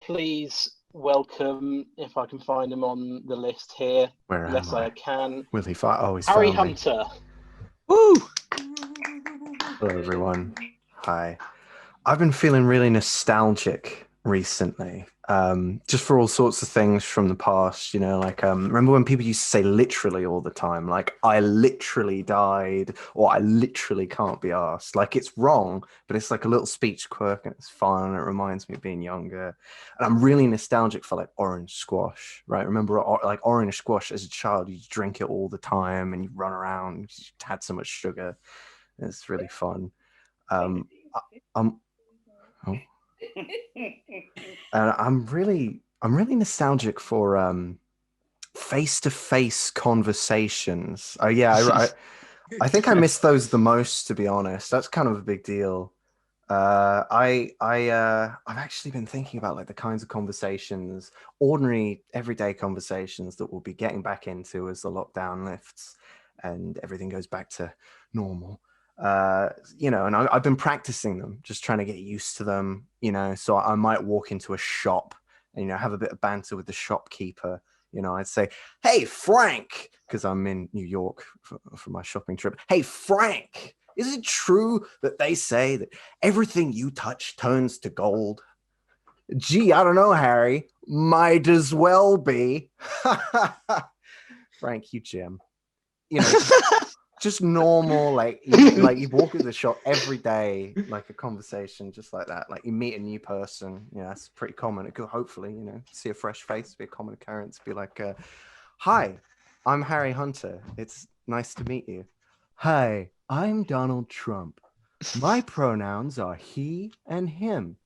please welcome, if I can find him on the list here. Where yes, am I? I can. Will he fight? Oh, he's Harry found me. Hunter. Woo! Hello, everyone. Hi. I've been feeling really nostalgic recently, just for all sorts of things from the past, like remember when people used to say literally all the time, like I literally died, or I literally can't be asked. Like, it's wrong, but it's like a little speech quirk and it's fun and it reminds me of being younger. And I'm really nostalgic for like orange squash, right? Remember like orange squash as a child, you drink it all the time and you run around, you had so much sugar. It's really fun. I'm Oh. And I'm really nostalgic for face-to-face conversations. Oh yeah, I think I miss those the most, to be honest. That's kind of a big deal. I've actually been thinking about like the kinds of conversations, ordinary everyday conversations that we'll be getting back into as the lockdown lifts and everything goes back to normal. And I've been practicing them, just trying to get used to them, so I might walk into a shop and, have a bit of banter with the shopkeeper. I'd say, hey, Frank, because I'm in New York for my shopping trip. Hey, Frank, is it true that they say that everything you touch turns to gold? Gee, I don't know, Harry. Might as well be. Frank, you Jim. Just normal, like you walk into the shop every day, like a conversation just like that. Like you meet a new person, that's pretty common. It could hopefully, see a fresh face, be a common occurrence. Be like, hi, I'm Harry Hunter. It's nice to meet you. Hi, I'm Donald Trump. My pronouns are he and him.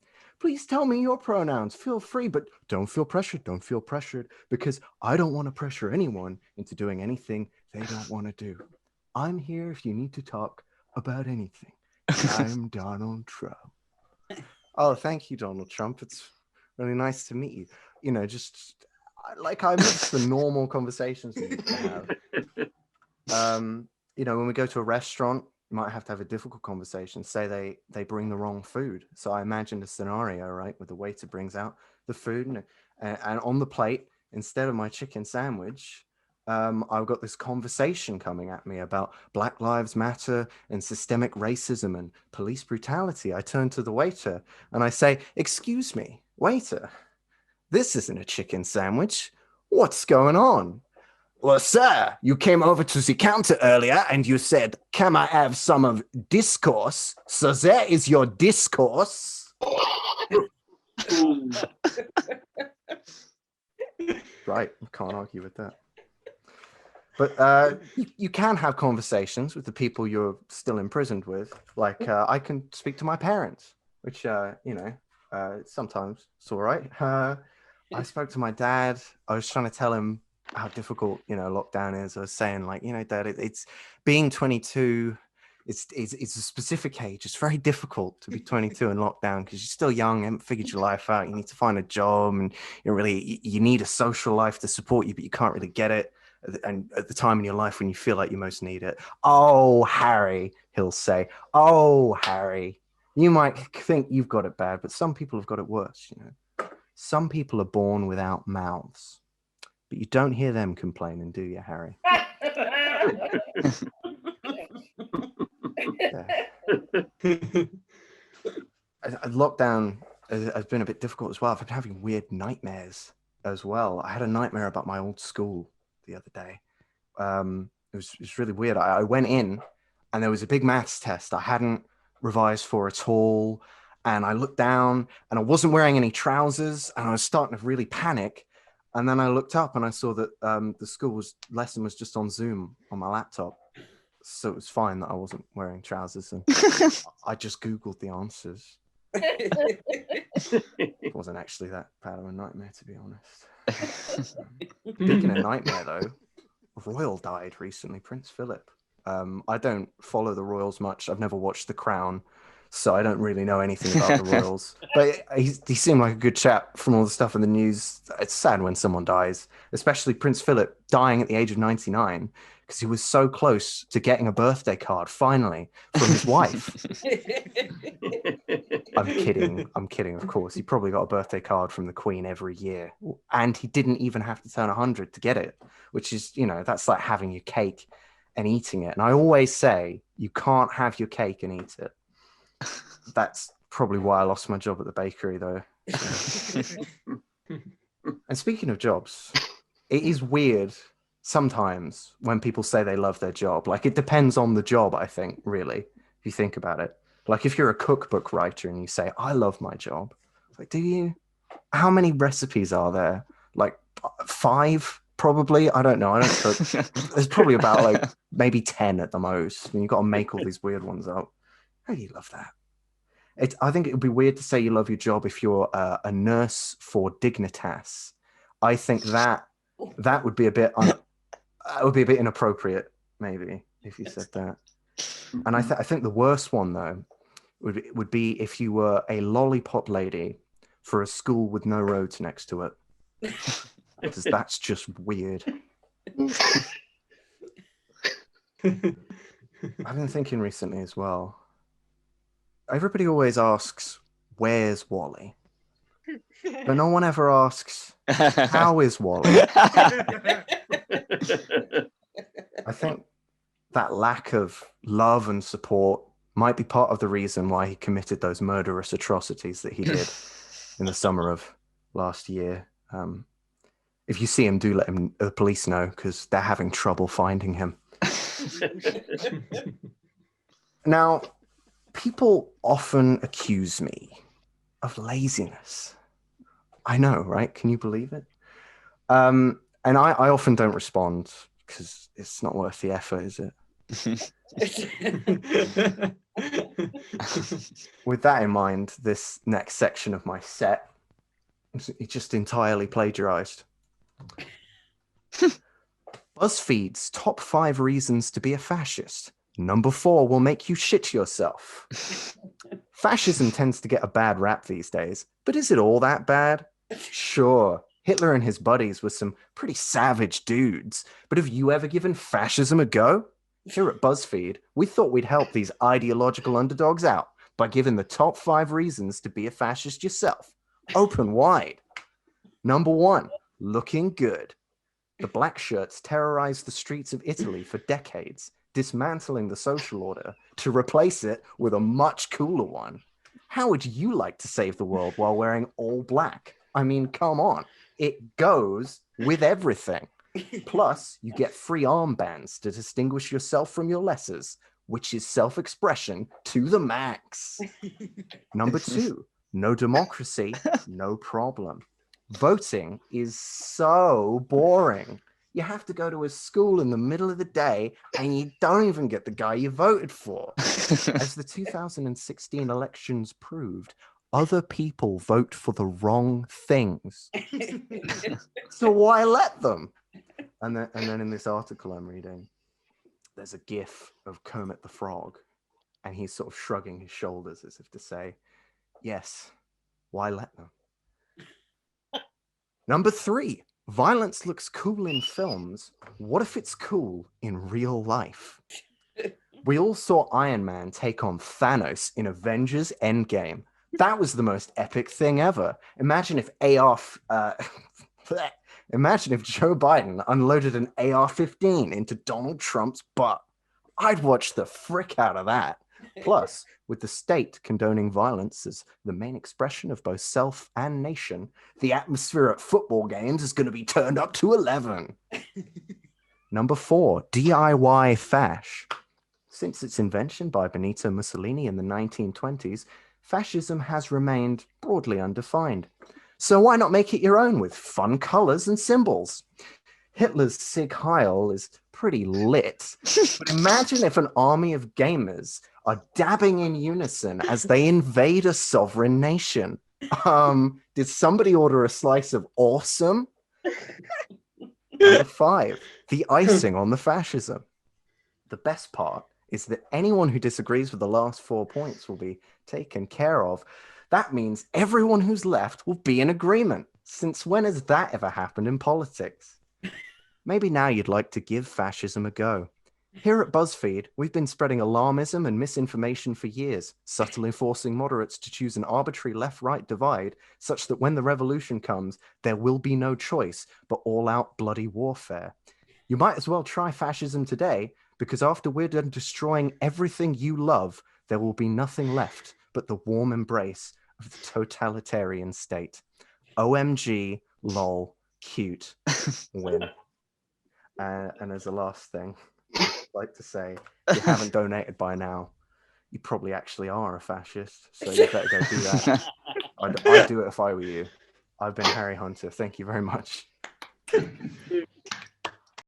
Please tell me your pronouns. Feel free, but don't feel pressured. Don't feel pressured, because I don't want to pressure anyone into doing anything they don't want to do. I'm here if you need to talk about anything. I'm Donald Trump. Oh, thank you, Donald Trump. It's really nice to meet you. Just like I miss the normal conversations we used to have. When we go to a restaurant, you might have to have a difficult conversation. Say they bring the wrong food. So I imagined a scenario, right, where the waiter brings out the food and on the plate, instead of my chicken sandwich, I've got this conversation coming at me about Black Lives Matter and systemic racism and police brutality. I turn to the waiter and I say, excuse me, waiter, this isn't a chicken sandwich. What's going on? Well, sir, you came over to the counter earlier and you said, can I have some of discourse? So there is your discourse. Right, can't argue with that. But you can have conversations with the people you're still imprisoned with. Like I can speak to my parents, which, sometimes it's all right. I spoke to my dad. I was trying to tell him how difficult, lockdown is. I was saying like, Dad, it's being 22. It's a specific age. It's very difficult to be 22 in lockdown because you're still young, you haven't figured your life out. You need to find a job and you need a social life to support you, but you can't really get it. And at the time in your life when you feel like you most need it. Oh, Harry, he'll say. Oh, Harry, you might think you've got it bad, but some people have got it worse, Some people are born without mouths, but you don't hear them complaining, do you, Harry? Lockdown has been a bit difficult as well. I've been having weird nightmares as well. I had a nightmare about my old school the other day. It was really weird. I went in and there was a big maths test I hadn't revised for at all. And I looked down and I wasn't wearing any trousers and I was starting to really panic. And then I looked up and I saw that the school lesson was just on Zoom on my laptop. So it was fine that I wasn't wearing trousers. And I just Googled the answers. It wasn't actually that bad of a nightmare, to be honest. Speaking of nightmare, though, Royal died recently, Prince Philip. I don't follow the royals much. I've never watched The Crown, so I don't really know anything about the royals. But he seemed like a good chap from all the stuff in the news. It's sad when someone dies, especially Prince Philip dying at the age of 99, because he was so close to getting a birthday card finally from his wife. I'm kidding, of course. He probably got a birthday card from the Queen every year. And he didn't even have to turn 100 to get it, which is, that's like having your cake and eating it. And I always say, you can't have your cake and eat it. That's probably why I lost my job at the bakery, though. And speaking of jobs, it is weird sometimes when people say they love their job. Like, it depends on the job, I think, really, if you think about it. Like, if you're a cookbook writer and you say, I love my job, like, do you? How many recipes are there? Like 5, probably? I don't know. I don't cook. There's probably about like maybe 10 at the most. And you've got to make all these weird ones up. How do you love that? I think it would be weird to say you love your job if you're a nurse for Dignitas. I think that would be a bit inappropriate, maybe, if you said that. And I think the worst one, though, would be if you were a lollipop lady for a school with no roads next to it. Because that's just weird. I've been thinking recently as well. Everybody always asks, where's Wally? But no one ever asks, how is Wally? I think that lack of love and support might be part of the reason why he committed those murderous atrocities that he did in the summer of last year. If you see him, do let the police know, because they're having trouble finding him. Now, people often accuse me of laziness. I know, right? Can you believe it? And I often don't respond because it's not worth the effort, is it? With that in mind, this next section of my set is just entirely plagiarized. Buzzfeeds top 5 reasons to be a fascist. Number 4 will make you shit yourself. Fascism tends to get a bad rap these days, but is it all that bad? Sure, Hitler and his buddies were some pretty savage dudes, but have you ever given fascism a go? Here at BuzzFeed, we thought we'd help these ideological underdogs out by giving the top 5 reasons to be a fascist yourself. Open wide. Number 1, looking good. The black shirts terrorized the streets of Italy for decades, dismantling the social order to replace it with a much cooler one. How would you like to save the world while wearing all black? I mean, come on. It goes with everything. Plus, you get free armbands to distinguish yourself from your lessers, which is self-expression to the max. Number 2, no democracy, no problem. Voting is so boring. You have to go to a school in the middle of the day and you don't even get the guy you voted for. As the 2016 elections proved, other people vote for the wrong things. So why let them? And then in this article I'm reading, there's a gif of Kermit the Frog, and he's sort of shrugging his shoulders as if to say, yes, why let them? Number 3, violence looks cool in films. What if it's cool in real life? We all saw Iron Man take on Thanos in Avengers Endgame. That was the most epic thing ever. Imagine if Joe Biden unloaded an AR-15 into Donald Trump's butt. I'd watch the frick out of that. Plus, with the state condoning violence as the main expression of both self and nation, the atmosphere at football games is going to be turned up to 11. Number 4, DIY fash. Since its invention by Benito Mussolini in the 1920s, fascism has remained broadly undefined. So why not make it your own with fun colors and symbols? Hitler's Sieg Heil is pretty lit, but imagine if an army of gamers are dabbing in unison as they invade a sovereign nation. Did somebody order a slice of awesome? Number 5, the icing on the fascism. The best part is that anyone who disagrees with the last 4 points will be taken care of. That means everyone who's left will be in agreement. Since when has that ever happened in politics? Maybe now you'd like to give fascism a go. Here at Buzzfeed, we've been spreading alarmism and misinformation for years, subtly forcing moderates to choose an arbitrary left-right divide, such that when the revolution comes, there will be no choice but all-out bloody warfare. You might as well try fascism today, because after we're done destroying everything you love, there will be nothing left but the warm embrace of the totalitarian state. OMG, lol, cute, win. And as a last thing, I'd like to say, if you haven't donated by now, you probably actually are a fascist, so you better go do that. I'd do it if I were you. I've been Harry Hunter. Thank you very much.